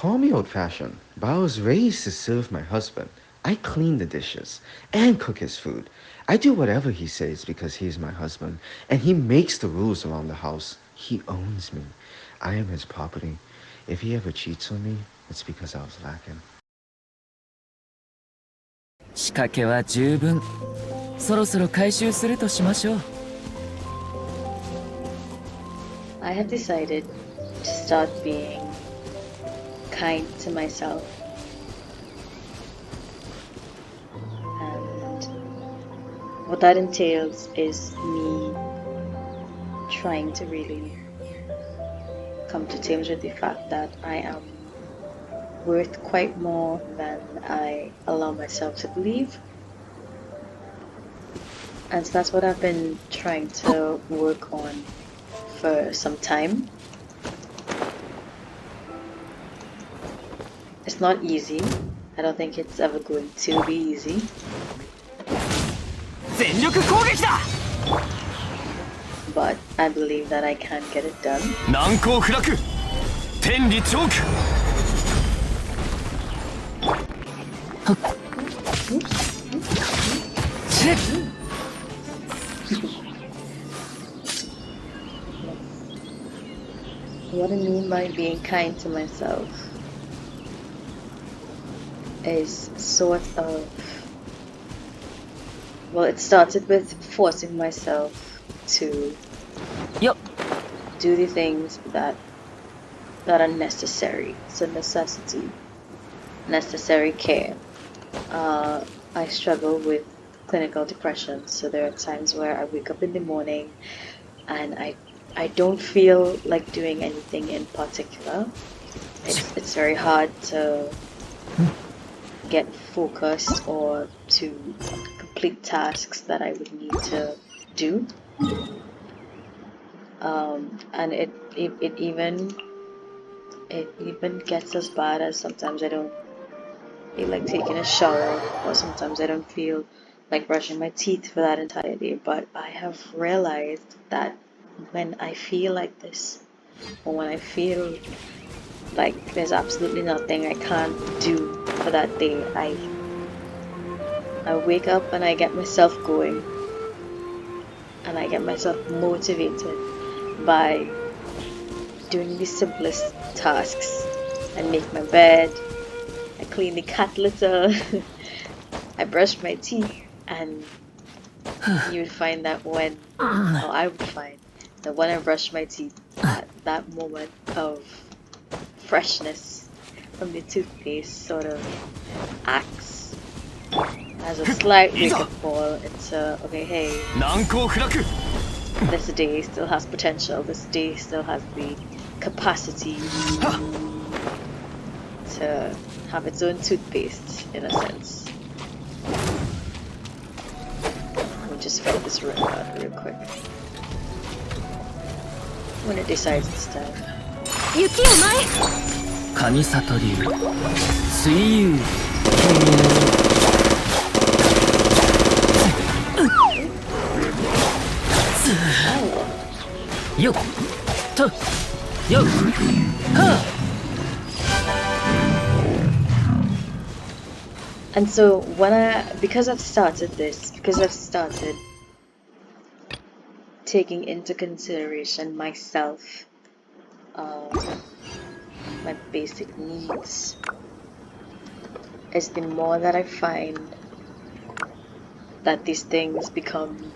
Call me old-fashioned, but I was raised to serve my husband. I clean the dishes and cook his food. I do whatever he says because he's my husband, and he makes the rules around the house. He owns me. I am his property. If he ever cheats on me, it's because I was lacking. 仕掛けは十分。そろそろ回収するとしましょう。I have decided to start being kind to myself. And what that entails is me trying to really come to terms with the fact that I am worth quite more than I allow myself to believe. And so that's what I've been trying to work on for some time. It's not easy. I don't think it's ever going to be easy. But I believe that I can get it done. What I mean by being kind to myself is sort of, well, it started with forcing myself to do the things that are necessary. It's a necessity, necessary care. I struggle with clinical depression, so there are times where I wake up in the morning and I don't feel like doing anything in particular. It's very hard to get focused or to complete tasks that I would need to do. And it even gets as bad as sometimes I don't feel like taking a shower, or sometimes I don't feel like brushing my teeth for that entire day. But I have realized that when I feel like this, or when I feel like there's absolutely nothing I can't do for that day, I wake up and I get myself going, and I get myself motivated by doing the simplest tasks. I make my bed, I clean the cat litter, I brush my teeth, and you would find that when, or I would find that when I brush my teeth, that moment of freshness from the toothpaste sort of acts as a slight wake-up call into, okay, hey, this day still has potential, this day still has the capacity to have its own toothpaste, in a sense. We'll just fill this room out real quick. When it decides it's time. And so because I've started taking into consideration myself, my basic needs, is the more that I find that these things become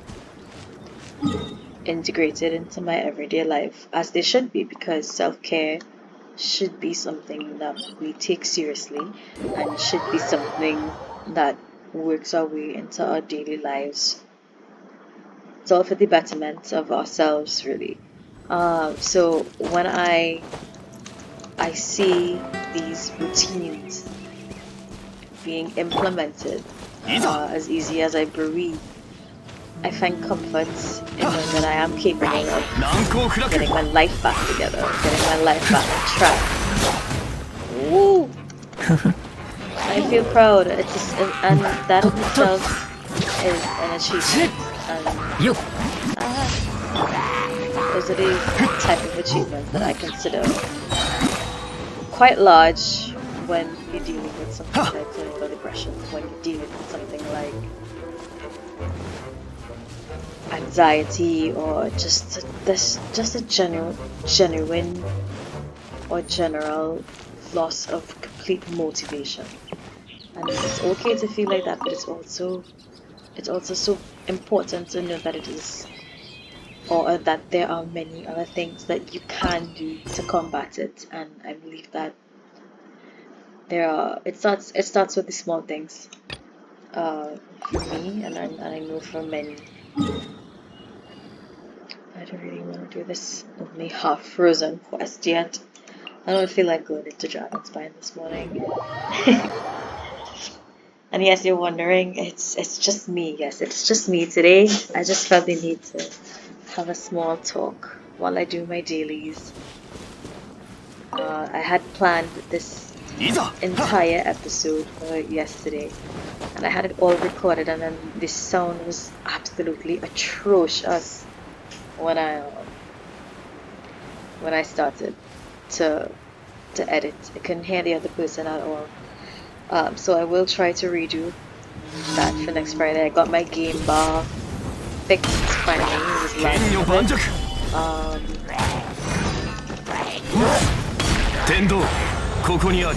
integrated into my everyday life, as they should be, because self-care should be something that we take seriously and should be something that works our way into our daily lives. It's all for the betterment of ourselves, really. So when I see these routines being implemented, as easy as I breathe, I find comfort in knowing that I am capable of getting my life back together, getting my life back on track. Woo! I feel proud. And that in itself is an achievement. And those are the type of achievements that I consider quite large when you're dealing with something like clinical depression, when you're dealing with something like anxiety or just a genuine or general loss of complete motivation. And it's okay to feel like that, but it's also so important to know that it is, or that there are many other things that you can do to combat it. And I believe that it starts with the small things, for me, and I know for many. I don't really want to do this only half frozen quest yet. I don't feel like going into Dragon's Spine this morning. And yes, you're wondering, it's just me. Yes, it's just me today. I just felt the need to have a small talk while I do my dailies. I had planned this entire episode for yesterday, and I had it all recorded, and then the sound was absolutely atrocious when I started to edit. I couldn't hear the other person at all. So I will try to redo that for next Friday. I got my game bar fixed finally. It was last minute. 天道ここにある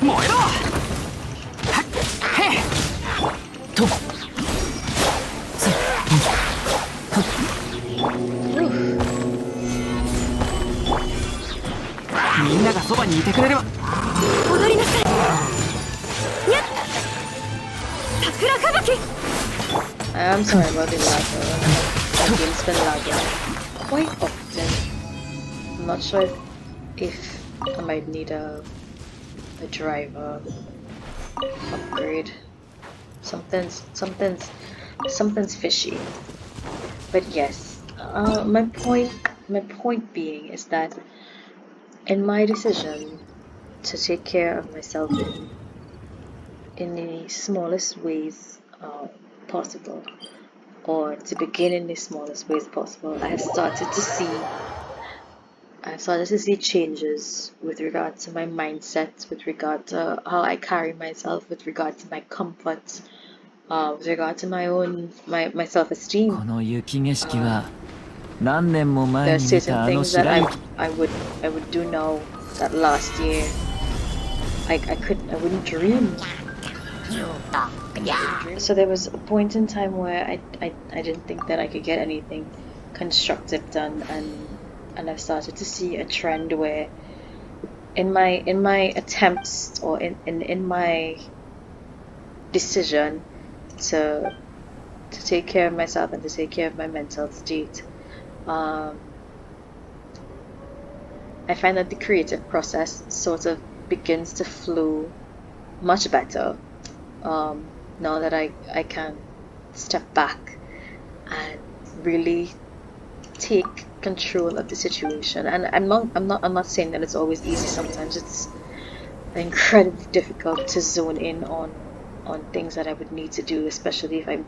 燃えろとみんながそばにいてくれれば踊りなさいやっ桜吹雪 I'm sorry about the lag. My game's been lagging quite often. I'm not sure if I might need a driver upgrade. Something's fishy. But yes, my point being is that in my decision to take care of myself in the smallest ways possible, or to begin in the smallest ways possible, I've started to see changes with regard to my mindset, with regard to how I carry myself, with regard to my comfort, with regard to myこ self-esteem. の雪景色は何年も There 前 are に見 certain たあの things that 白雪 I would do now that last year I wouldn't dream. So there was a point in time where I didn't think that I could get anything constructive done, and I've started to see a trend where in my attempts, or in my decision to take care of myself and to take care of my mental state, I find that the creative process sort of begins to flow much better, now that I can step back and really take control of the situation. And I'm not saying that it's always easy. Sometimes it's incredibly difficult to zone in on things that I would need to do, especially if I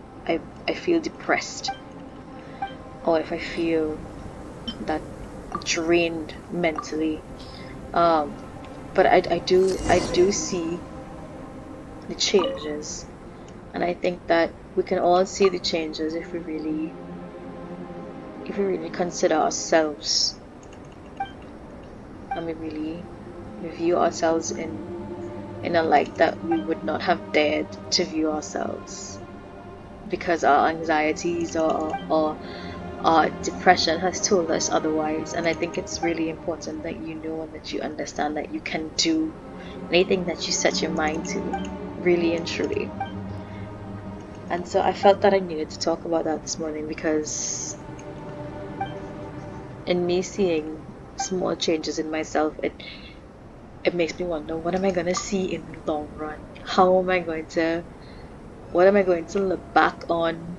feel depressed, or if I feel that drained mentally. But I do see the changes, and I think that we can all see the changes if we really consider ourselves, and we really view ourselves in a light that we would not have dared to view ourselves, because our anxieties or our depression has told us otherwise. And I think it's really important that you know and that you understand that you can do anything that you set your mind to, really and truly. And so I felt that I needed to talk about that this morning, because in me seeing small changes in myself, it makes me wonder, what am I going to see in the long run? What am I going to look back on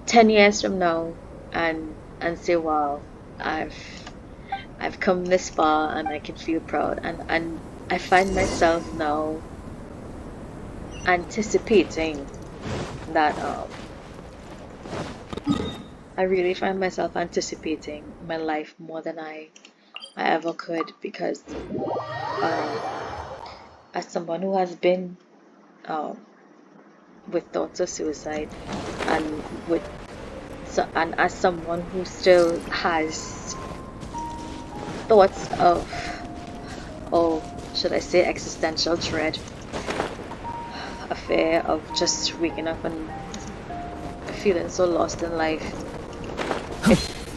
10 years from now and say, wow, I've come this far and I can feel proud. And I find myself now anticipating that I really find myself anticipating my life more than I ever could because um, as someone who has been um, with thoughts of suicide and and as someone who still has thoughts of, or should I say, existential dread, a fear of just waking up and feeling so lost in life,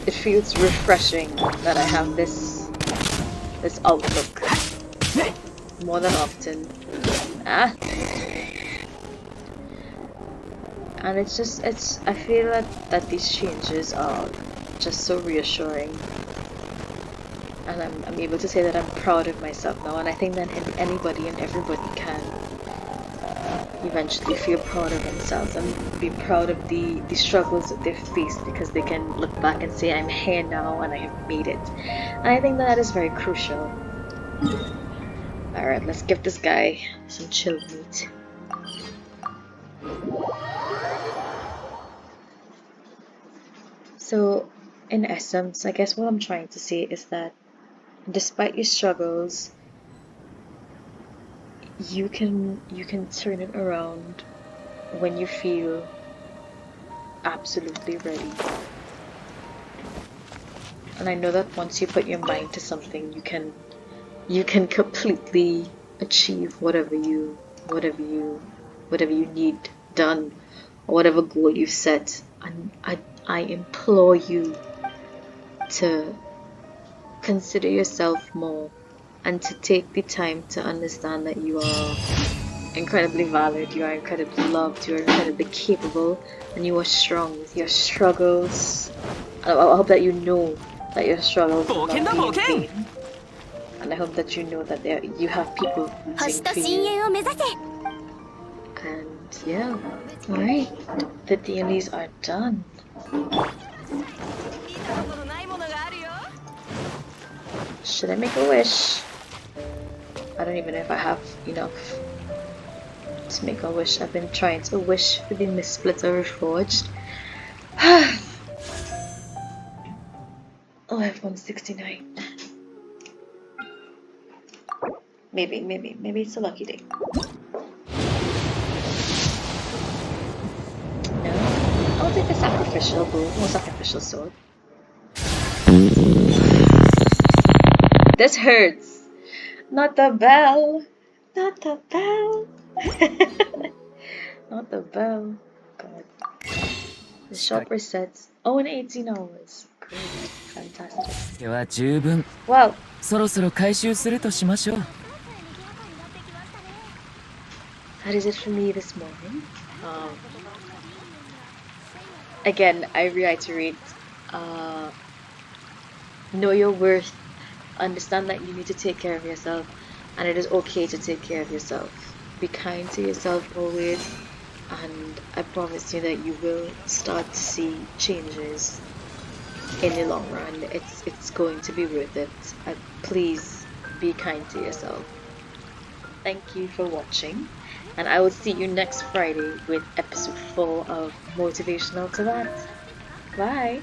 it feels refreshing that I have this outlook more than often. Ah, and I feel that these changes are just so reassuring, and I'm able to say that I'm proud of myself now, and I think that anybody and everybody can eventually feel proud of themselves and be proud of the struggles that they've faced, because they can look back and say, I'm here now and I have made it. And I think that is very crucial. Alright, let's give this guy some chilled meat. So, in essence, I guess what I'm trying to say is that despite your struggles, you can turn it around when you feel absolutely ready. And I know that once you put your mind to something, you can completely achieve whatever you need done, or whatever goal you've set. And I implore you to consider yourself more, and to take the time to understand that you are incredibly valid, you are incredibly loved, you are incredibly capable, and you are strong with your struggles. I hope that you know that your struggles will not be in vain. And I hope that you know that you have people rooting for you. And yeah, alright, the dailies are done. Should I make a wish? I don't even know if I have enough to make a wish. I've been trying to wish for the Mistsplitter Reforged. Oh, I have 169. Maybe it's a lucky day. No, I'll take the sacrificial bow or sacrificial sword. This hurts. Not the bell. Not the bell. Not the bell. God. The shop resets. Oh, in 18 hours. Great. Fantastic. では十分 Well, そろそろ回収するとしましょう that is it for me this morning. Again, I reiterate, know your worth, understand that you need to take care of yourself, and it is okay to take care of yourself. Be kind to yourself always, and I promise you that you will start to see changes in the long run. It's going to be worth it. Please be kind to yourself. Thank you for watching, and I will see you next Friday with episode 4 of Motivational Teyvat. Bye!